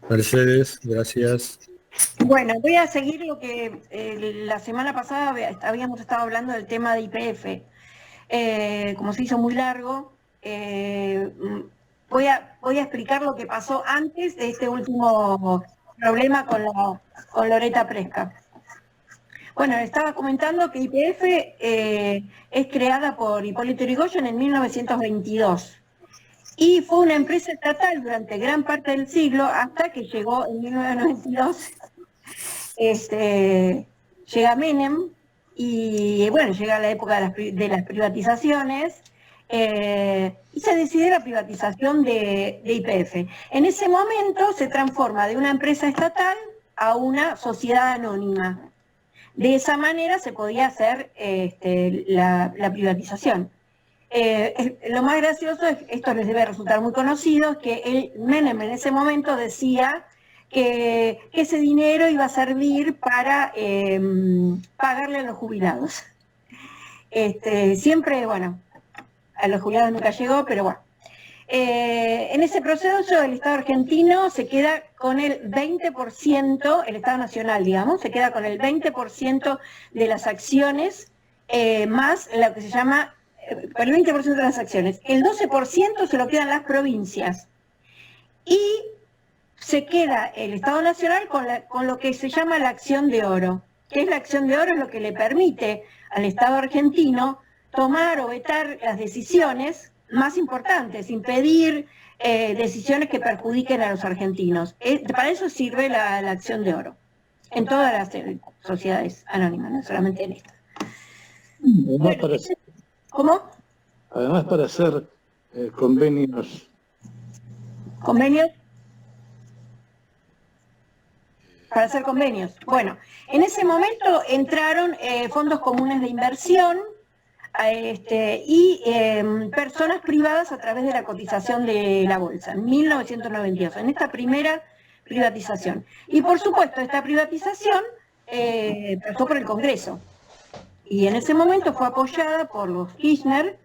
Mercedes, gracias. Bueno, voy a seguir lo que la semana pasada habíamos estado hablando del tema de YPF. Como se hizo muy largo, voy a explicar lo que pasó antes de este último problema con Loretta Presca. Bueno, estaba comentando que YPF es creada por Hipólito Yrigoyen en 1922. Y fue una empresa estatal durante gran parte del siglo hasta que llegó en 1992, llega Menem y bueno, llega la época de las privatizaciones y se decide la privatización de YPF. En ese momento se transforma de una empresa estatal a una sociedad anónima. De esa manera se podía hacer la privatización. Lo más gracioso, esto les debe resultar muy conocido, que Menem en ese momento decía que ese dinero iba a servir para pagarle a los jubilados. Siempre, bueno, a los jubilados nunca llegó, pero bueno. En ese proceso el Estado argentino se queda con el 20%, el Estado Nacional, digamos, se queda con el 20% de las acciones, más lo que se llama el 20% de las acciones. El 12% se lo quedan las provincias. Y se queda el Estado Nacional con lo que se llama la acción de oro. ¿Qué es la acción de oro? Es lo que le permite al Estado argentino tomar o vetar las decisiones más importantes, impedir decisiones que perjudiquen a los argentinos. Para eso sirve la acción de oro, en todas las sociedades anónimas, no solamente en esta. Bueno, ¿cómo? Además para hacer convenios. ¿Convenios? Para hacer convenios. Bueno, en ese momento entraron fondos comunes de inversión y personas privadas a través de la cotización de la bolsa, en 1992, en esta primera privatización. Y por supuesto, esta privatización pasó por el Congreso. Y en ese momento fue apoyada por los Kirchner,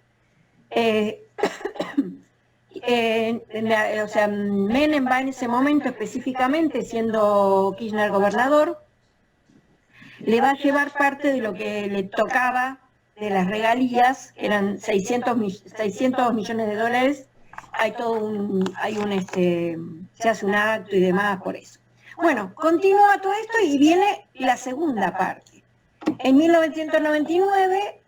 o sea, Menem va en ese momento específicamente, siendo Kirchner gobernador, le va a llevar parte de lo que le tocaba de las regalías, que eran 600 millones de dólares. Se hace un acto y demás por eso. Bueno, continúa todo esto y viene la segunda parte. En 1999,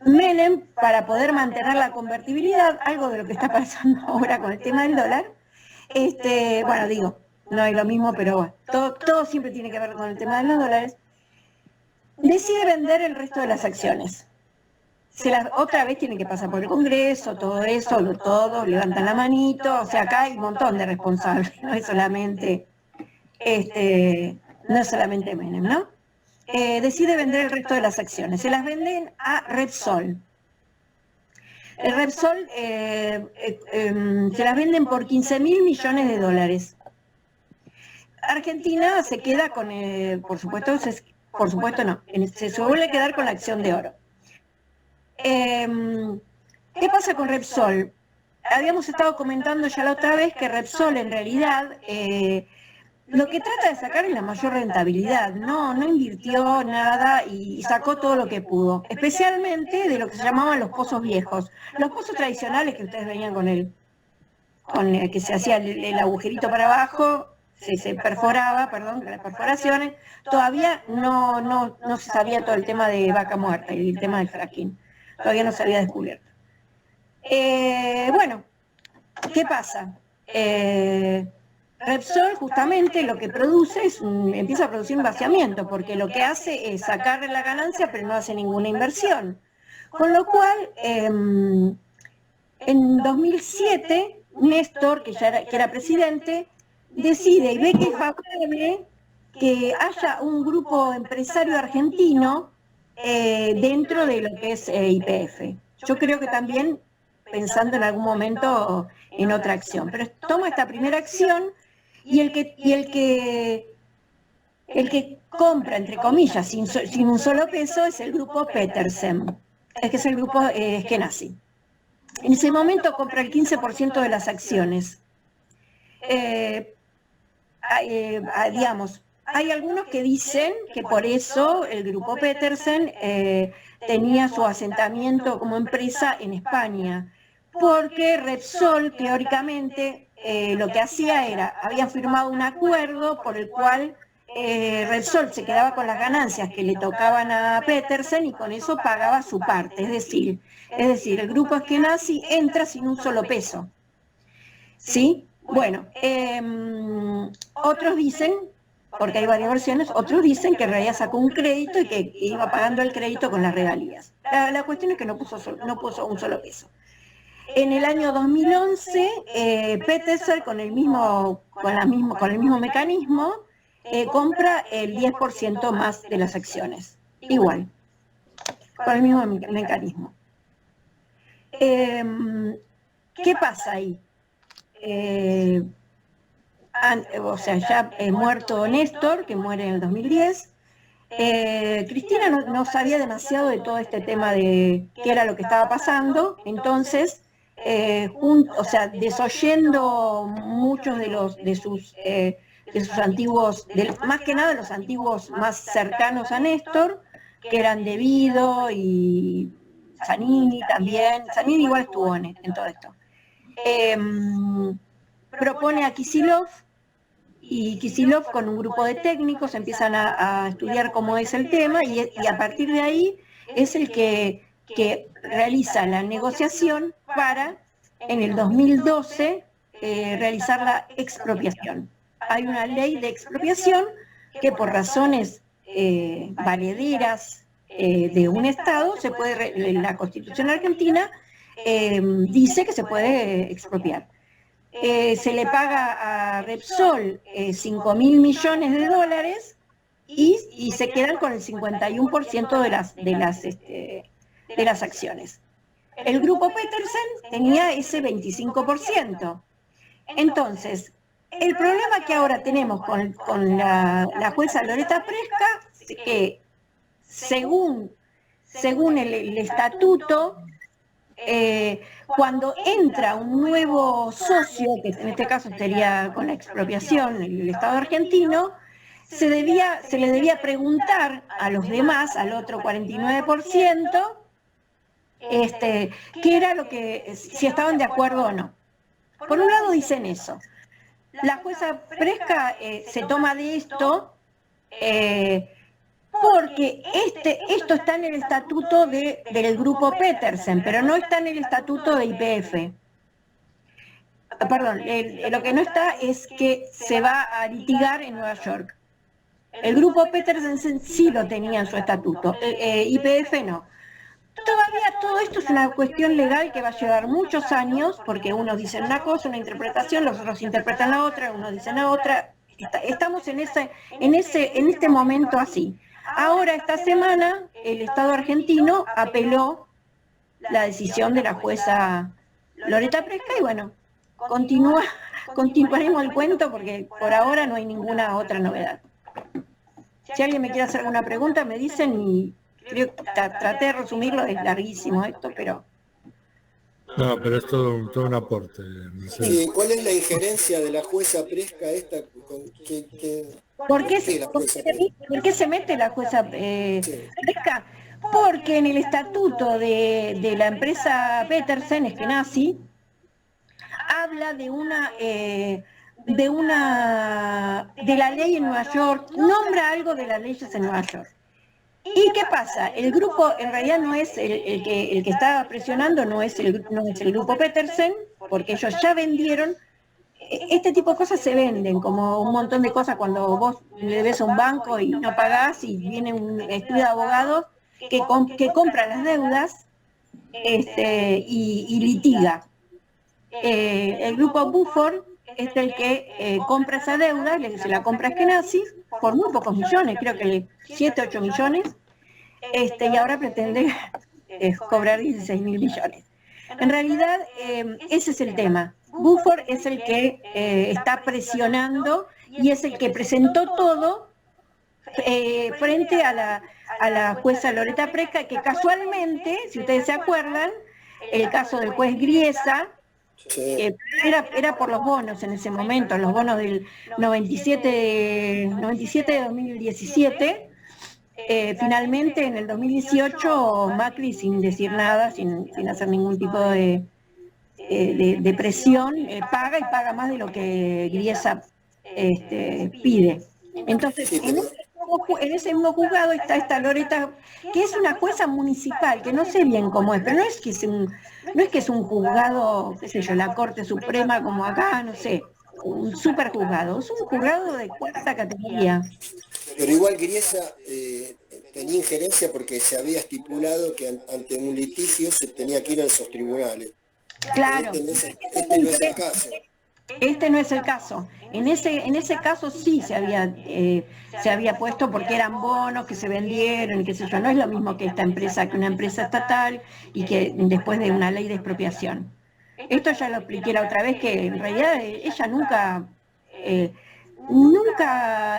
Menem, para poder mantener la convertibilidad, algo de lo que está pasando ahora con el tema del dólar, bueno, digo, no es lo mismo, pero bueno, todo siempre tiene que ver con el tema de los dólares, decide vender el resto de las acciones. Otra vez tiene que pasar por el Congreso, todo eso, todos levantan la manito, o sea, acá hay un montón de responsables, no es solamente Menem, ¿no? Decide vender el resto de las acciones. Se las venden a Repsol. El Repsol se las venden por 15.000 millones de dólares. Argentina se queda con, por supuesto no, se suele quedar con la acción de oro. ¿Qué pasa con Repsol? Habíamos estado comentando ya la otra vez que Repsol en realidad lo que trata de sacar es la mayor rentabilidad, no invirtió nada y sacó todo lo que pudo, especialmente de lo que se llamaban los pozos viejos. Los pozos tradicionales que ustedes veían con el que se hacía el agujerito para abajo, se perforaba, las perforaciones, todavía no se sabía todo el tema de vaca muerta y el tema del fracking, todavía no se había descubierto. Bueno, ¿qué pasa? Repsol justamente lo que produce empieza a producir un vaciamiento, porque lo que hace es sacarle la ganancia, pero no hace ninguna inversión. Con lo cual, en 2007, Néstor, que era presidente, decide y ve que es favorable que haya un grupo empresario argentino dentro de lo que es YPF. Yo creo que también pensando en algún momento en otra acción. Pero toma esta primera acción y el que compra, entre comillas, sin un solo peso, es el grupo Petersen, que es el grupo Eskenazi. En ese momento compra el 15% de las acciones. digamos, hay algunos que dicen que por eso el grupo Petersen tenía su asentamiento como empresa en España, porque Repsol teóricamente lo que hacía era, habían firmado un acuerdo por el cual Repsol se quedaba con las ganancias que le tocaban a Petersen y con eso pagaba su parte, es decir, el grupo Eskenazi entra sin un solo peso. ¿Sí? Bueno, otros dicen, porque hay varias versiones, otros dicen que en realidad sacó un crédito y que iba pagando el crédito con las regalías. La cuestión es que no puso un solo peso. En el año 2011, Petersen con el mismo mecanismo compra el 10% más de las acciones. Igual, con el mismo mecanismo. ¿Qué pasa ahí? Ya muerto Néstor, que muere en el 2010, Cristina no sabía demasiado de todo este tema de qué era lo que estaba pasando, entonces, desoyendo muchos de sus antiguos, más que nada los antiguos más cercanos a Néstor, que eran De Vido y Zanini también. Zanini igual estuvo en todo esto. Propone a Kicillof, y Kicillof con un grupo de técnicos empiezan a estudiar cómo es el tema, y a partir de ahí es el que realiza la negociación para, en el 2012, realizar la expropiación. Hay una ley de expropiación que por razones valederas de un Estado, la Constitución argentina dice que se puede expropiar. Se le paga a Repsol 5.000 millones de dólares y se quedan con el 51% de las acciones. El grupo Petersen tenía ese 25%. Entonces, el problema que ahora tenemos con la jueza Loretta Presca, que según el estatuto, cuando entra un nuevo socio, que en este caso sería con la expropiación el Estado argentino, se le debía preguntar a los demás, al otro 49%, qué era si estaban de acuerdo o no. Por un lado dicen eso. La jueza Presca se toma de esto porque esto está en el estatuto del grupo Petersen, pero no está en el estatuto de YPF. Perdón, lo que no está es que se va a litigar en Nueva York. El grupo Petersen sí lo tenía en su estatuto, YPF no. Todavía todo esto es una cuestión legal que va a llevar muchos años, porque unos dicen una cosa, una interpretación, los otros interpretan la otra, unos dicen la otra. Estamos en este momento así. Ahora, esta semana, el Estado argentino apeló la decisión de la jueza Loretta Presca y bueno, continuaremos el cuento porque por ahora no hay ninguna otra novedad. Si alguien me quiere hacer alguna pregunta, me dicen y creo que traté de resumirlo, es larguísimo esto, pero... No, pero es todo un aporte. Sí, ¿cuál es la injerencia de la jueza Presca esta? ¿Por qué se mete la jueza Presca? Porque en el estatuto de la empresa Petersen, Eskenazi, habla de la ley en Nueva York, nombra algo de las leyes en Nueva York. ¿Y qué pasa? El grupo, en realidad no es el que está presionando, no es el grupo Petersen, porque ellos ya vendieron. Este tipo de cosas se venden, como un montón de cosas cuando vos le debes a un banco y no pagás y viene un estudio de abogados que compra las deudas y litiga. El grupo Buford es el que compra esa deuda, se la compra a Eskenazi por muy pocos millones, creo que 7, 8 millones, y ahora pretende cobrar 16.000 millones. En realidad, ese es el tema. Buford es el que está presionando y es el que presentó todo frente a la jueza Loretta Presca, que casualmente, si ustedes se acuerdan, el caso del juez Griesa Sí. Era por los bonos en ese momento, los bonos del 97 de 2017. Finalmente en el 2018 Macri, sin decir nada, sin hacer ningún tipo de presión, paga y paga más de lo que Griesa pide. Entonces, Sí, pero en ese mismo juzgado está esta Loreta, que es una jueza municipal, que no sé bien cómo es, pero no es que es un juzgado, qué sé yo, la Corte Suprema como acá, no sé, un superjuzgado, es un juzgado de cuarta categoría. Pero igual Griesa tenía injerencia porque se había estipulado que ante un litigio se tenía que ir a esos tribunales. Claro. Este no es el caso. Este no es el caso. En ese caso sí se había puesto porque eran bonos que se vendieron y qué sé yo. No es lo mismo que esta empresa, que una empresa estatal y que después de una ley de expropiación. Esto ya lo expliqué la otra vez, que en realidad ella nunca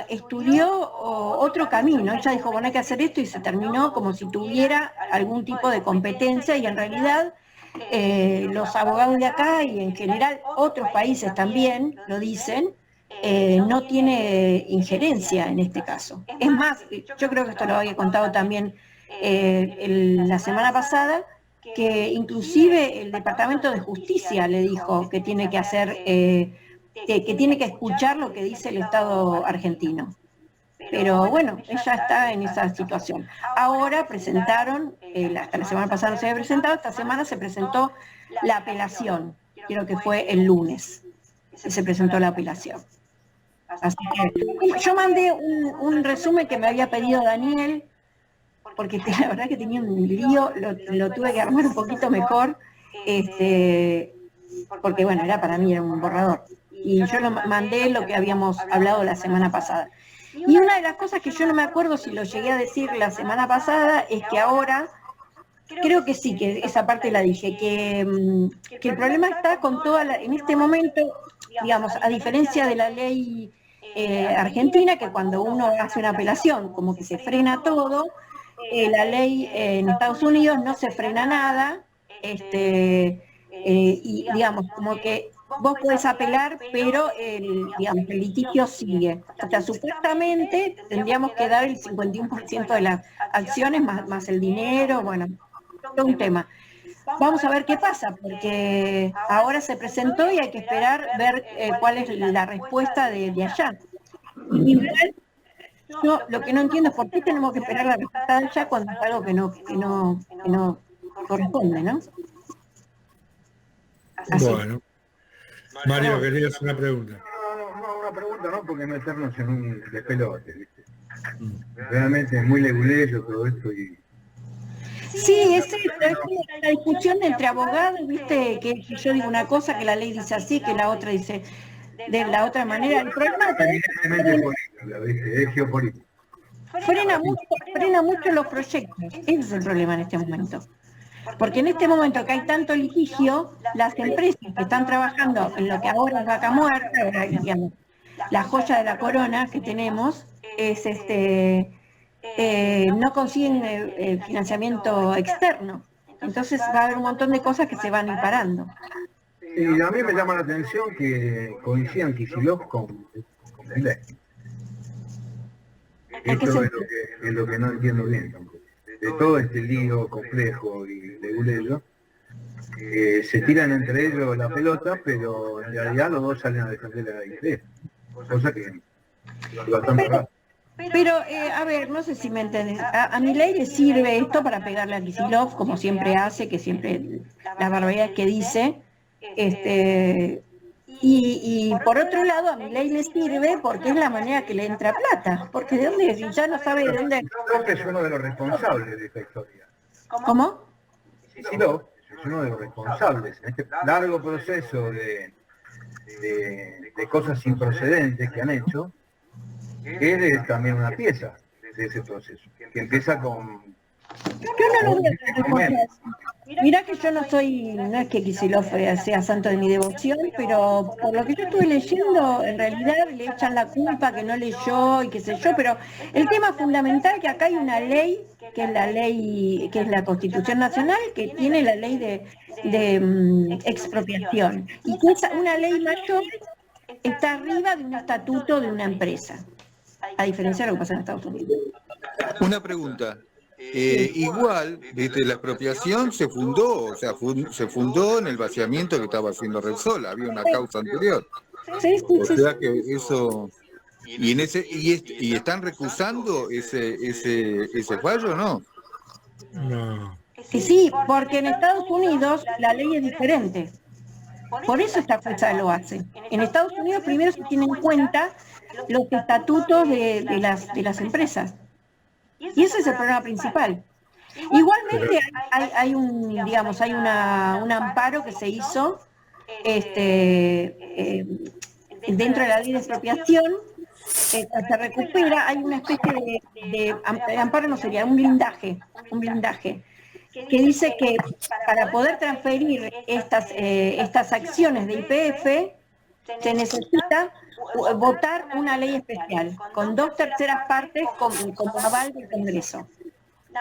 estudió otro camino. Ella dijo, bueno, hay que hacer esto, y se terminó como si tuviera algún tipo de competencia, y en realidad los abogados de acá y en general otros países también lo dicen, no tiene injerencia en este caso. Es más, yo creo que esto lo había contado también la semana pasada, que inclusive el Departamento de Justicia le dijo que tiene que hacer, que tiene que escuchar lo que dice el Estado argentino. Pero bueno, ella está en esa situación. Ahora presentaron, hasta la semana pasada no se había presentado, esta semana se presentó la apelación, creo que fue el lunes, que se presentó la apelación. Así que yo mandé un resumen que me había pedido Daniel, porque la verdad que tenía un lío, lo tuve que armar un poquito mejor, porque bueno, para mí era un borrador. Y yo lo mandé lo que habíamos hablado la semana pasada. Y una de las cosas que yo no me acuerdo si lo llegué a decir la semana pasada es que ahora, creo que sí, que esa parte la dije, que el problema está con en este momento, digamos, a diferencia de la ley argentina, que cuando uno hace una apelación como que se frena todo, la ley en Estados Unidos no se frena nada, y digamos, como que vos podés apelar, pero digamos, el litigio sigue. O sea, supuestamente tendríamos que dar el 51% de las acciones más el dinero, bueno, todo un tema. Vamos a ver qué pasa, porque ahora se presentó y hay que esperar ver cuál es la respuesta de allá. Igual, yo lo que no entiendo es por qué tenemos que esperar la respuesta de allá cuando es algo que no corresponde, ¿no? Así. Bueno, Mario, querías una pregunta. No, una pregunta no, porque meternos en un despelote, ¿viste? Realmente es muy leguleyo todo esto y... Sí, es la discusión entre abogados, ¿viste? Que yo digo una cosa, que la ley dice así, que la otra dice de la otra manera. El problema es Evidentemente política, ¿viste? Es geopolítica. frena mucho los proyectos. Ese es el problema en este momento. Porque en este momento que hay tanto litigio, las empresas que están trabajando en lo que ahora es Vaca Muerta, ahora, digamos, la joya de la corona que tenemos, es no consiguen financiamiento externo. Entonces va a haber un montón de cosas que se van a ir parando. Y a mí me llama la atención que coincidan Kicillof con Milei. Esto es lo que no entiendo bien tampoco. De todo este lío complejo y leguleyo, se tiran entre ellos la pelota, pero en realidad los dos salen a defender la idea. Cosa que es bastante raro. Pero, a ver, no sé si me entiendes. A Milei le sirve esto para pegarle a Kicillof, como siempre hace, que siempre las barbaridades que dice. Y por otro lado, a Milei le sirve porque es la manera que le entra plata. Porque de dónde, si ya no sabe de dónde... Creo que es uno de los responsables de esta historia. ¿Cómo? Kicillof es uno de los responsables en este largo proceso de cosas sin precedentes que han hecho. Él es también una pieza de ese proceso, que empieza con... Yo no lo veo tan responsable. Mirá que yo no es que Kicillof sea santo de mi devoción, pero por lo que yo estuve leyendo, en realidad le echan la culpa que no leyó y qué sé yo, pero el tema fundamental es que acá hay una ley, que es la Constitución Nacional, que tiene la ley de expropiación, y que una ley mayor está arriba de un estatuto de una empresa, a diferencia de lo que pasa en Estados Unidos. Una pregunta. Igual, la expropiación se fundó, o sea, se fundó en el vaciamiento que estaba haciendo Repsol, había una causa anterior. Sí, O sea que eso, y están recusando ese fallo, ¿no? No. Y sí, porque en Estados Unidos la ley es diferente. Por eso esta jueza lo hace. En Estados Unidos primero se tienen en cuenta los estatutos de las empresas. Y ese es el problema principal. Igualmente hay un amparo que se hizo dentro de la ley de expropiación, se recupera, hay una especie de amparo, no sería, un blindaje, que dice que para poder transferir estas acciones de YPF se necesita votar una ley especial, con 2/3 partes como aval del Congreso.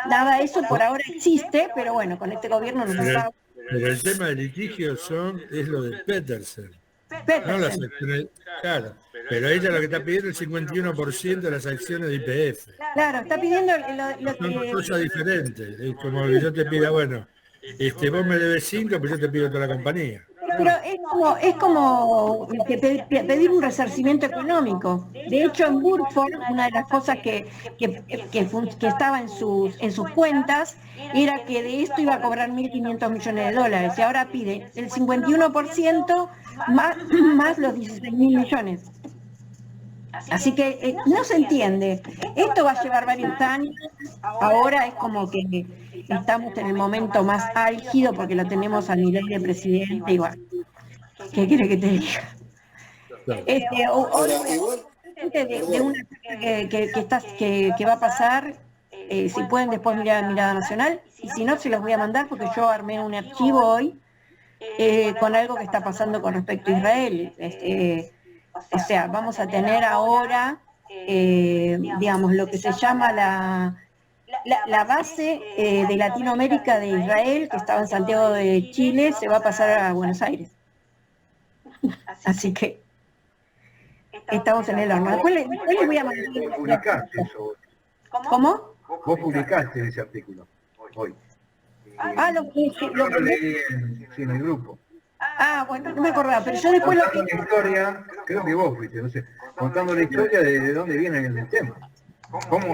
Nada de eso por ahora existe, pero bueno, con este gobierno nos está... Pero el tema del litigio es lo de Petersen. No las acciones, claro, pero ella lo que está pidiendo es el 51% de las acciones de YPF. Claro, está pidiendo Son cosas diferentes. Es como que yo te pida, bueno, vos me debes 5, pero yo te pido toda la compañía. Pero es como pedir un resarcimiento económico. De hecho, en Burford, una de las cosas que estaba en sus cuentas era que de esto iba a cobrar 1.500 millones de dólares, y ahora pide el 51% más los 16.000 millones. Así que no se entiende. Esto va a llevar varios años. Ahora es como que estamos en el momento más álgido porque lo tenemos a nivel de presidente. Igual, ¿qué quiere que te diga? De una que va a pasar, si pueden después mirar Mirada Nacional, y si no se los voy a mandar porque yo armé un archivo hoy con algo que está pasando con respecto a Israel. O sea, vamos a tener ahora, lo que se llama la base de Latinoamérica de Israel, que estaba en Santiago de Chile, se va a pasar a Buenos Aires. Así que estamos en el horno. Después les voy a mandar... Vos publicaste eso. ¿Cómo? Vos publicaste ese artículo hoy. Lo leí en el grupo. Bueno, no me acordaba, pero yo después lo que... La historia, creo que vos fuiste, no sé, contando la historia de dónde viene el tema.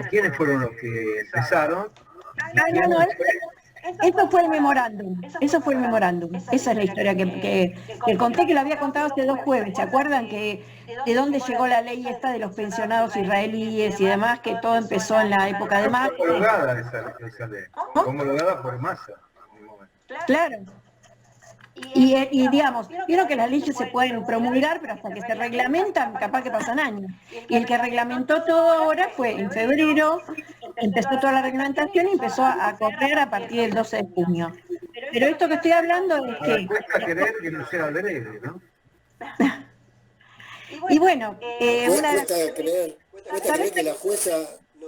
¿Quiénes fueron los que empezaron? Eso fue el memorándum. Esa es la historia que conté, que lo había contado hace 2 jueves. ¿Se acuerdan de dónde llegó la ley esta de los pensionados israelíes y demás? Que todo empezó en la época de Massa. Homologada esa ley. Homologada por Massa. Claro. Y digamos, vieron que las leyes se pueden promulgar, pero hasta que se reglamentan, capaz que pasan años. Y el que reglamentó todo ahora fue en febrero, empezó toda la reglamentación y empezó a correr a partir del 12 de junio. Pero esto que estoy hablando es que... Cuesta creer que no sea adrede, ¿no? Y bueno, cuesta creer que la jueza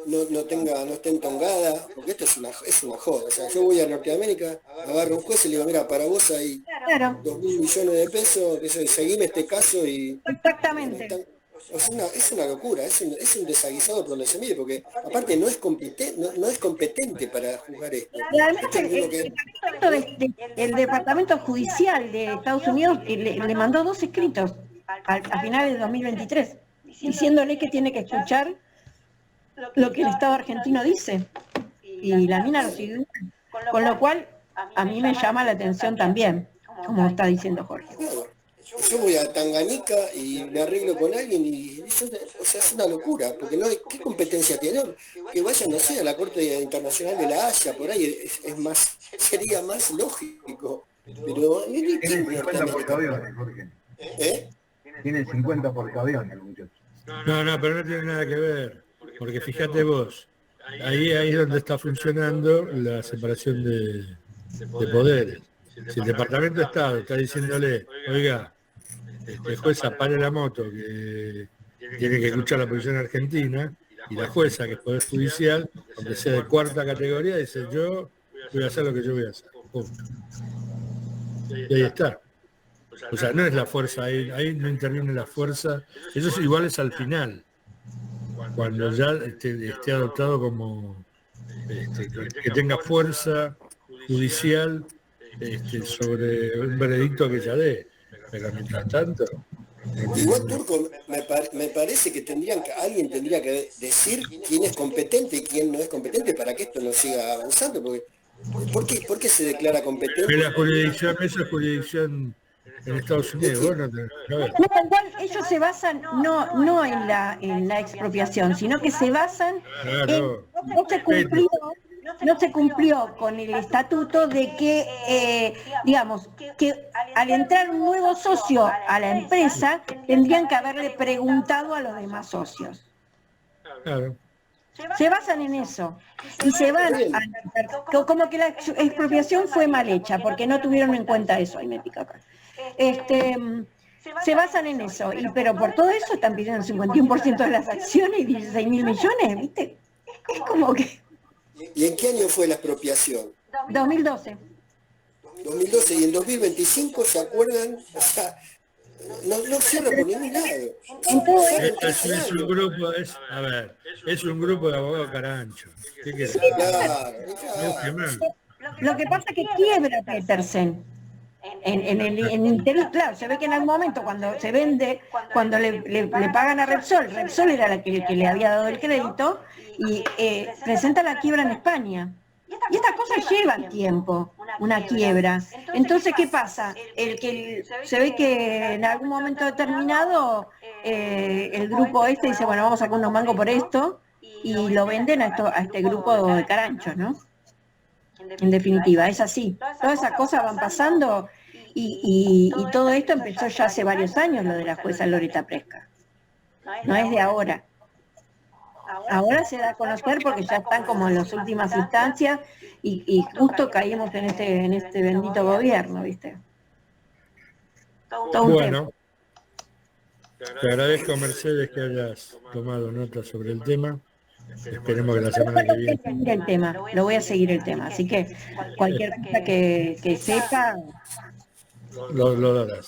no esté entongada, porque esto es una joda. O sea, yo voy a Norteamérica, agarro un juez y le digo, mira, para vos hay 2.000 millones de pesos, seguime este caso y... Exactamente. Es una locura, es un desaguisado por donde se mide, porque aparte no es competente para juzgar esto. Realmente el Departamento Judicial de Estados Unidos le mandó 2 escritos a finales de 2023, diciéndole que tiene que escuchar lo que el Estado argentino dice, y la mina lo siguió, con lo cual a mí me llama la atención también, como está diciendo Jorge. Yo voy a Tanganica y me arreglo con alguien y eso, es una locura, porque no hay, ¿qué competencia tiene? Que vayan, no sé, a la Corte Internacional de la Haya, por ahí sería más lógico. Pero tienen 50 portaaviones, Jorge. Tienen 50 portaaviones, muchachos. No, pero no tiene nada que ver, porque fíjate vos, ahí es donde está funcionando la separación de de poderes. Si el Departamento de Estado está diciéndole, oiga, jueza, pare la moto, que tiene que escuchar la posición argentina, y la jueza, que es Poder Judicial, aunque sea de cuarta categoría, dice, yo voy a hacer lo que yo voy a hacer. Punto. Y ahí está. O sea, no es la fuerza, ahí no interviene la fuerza, eso es igual es al final, cuando ya esté adoptado como que tenga fuerza judicial sobre un veredicto que ya dé, pero mientras tanto... Igual, Turco, me parece que alguien tendría que decir quién es competente y quién no es competente para que esto no siga avanzando, porque ¿por qué se declara competente? Pero la jurisdicción, esa es jurisdicción en Estados Unidos, bueno, a ver. Ellos se basan no en la expropiación, sino que se basan Claro. en no se cumplió con el estatuto de que, digamos, que al entrar un nuevo socio a la empresa, tendrían que haberle preguntado a los demás socios. Claro. Se basan en eso. Y se van a... Como que la expropiación fue mal hecha, porque no tuvieron en cuenta eso. Ahí me pica acá. Se basan en eso. Pero por todo eso están pidiendo el 51% de las acciones y 16.000 millones, ¿viste? Es como que... ¿Y en qué año fue la expropiación? 2012. 2012 y en 2025, ¿se acuerdan? O sea, no cierra por ningún lado. Es un grupo, es un grupo de abogados caranchos. ¿Qué querés? Claro. Lo que pasa es que quiebra Petersen. En el interior, claro, se ve que en algún momento cuando se vende, cuando le pagan a Repsol era la que le había dado el crédito, y presenta la quiebra en España. Y estas cosas llevan tiempo, una quiebra. Entonces, ¿qué pasa? Se ve que en algún momento determinado el grupo dice, bueno, vamos a sacar unos mangos por esto, y lo venden a este grupo de caranchos, ¿no? En definitiva, es así. Todas esas cosas van pasando y todo esto empezó ya hace varios años, lo de la jueza Loretta Presca. No es de ahora. Ahora se da a conocer porque ya están como en las últimas instancias y justo caímos en este bendito gobierno, ¿viste? Todo un tema. Te agradezco, Mercedes, que hayas tomado nota sobre el tema. Esperemos que la semana que viene... Lo voy a seguir el tema, así que cualquier cosa que sepa... Lo darás.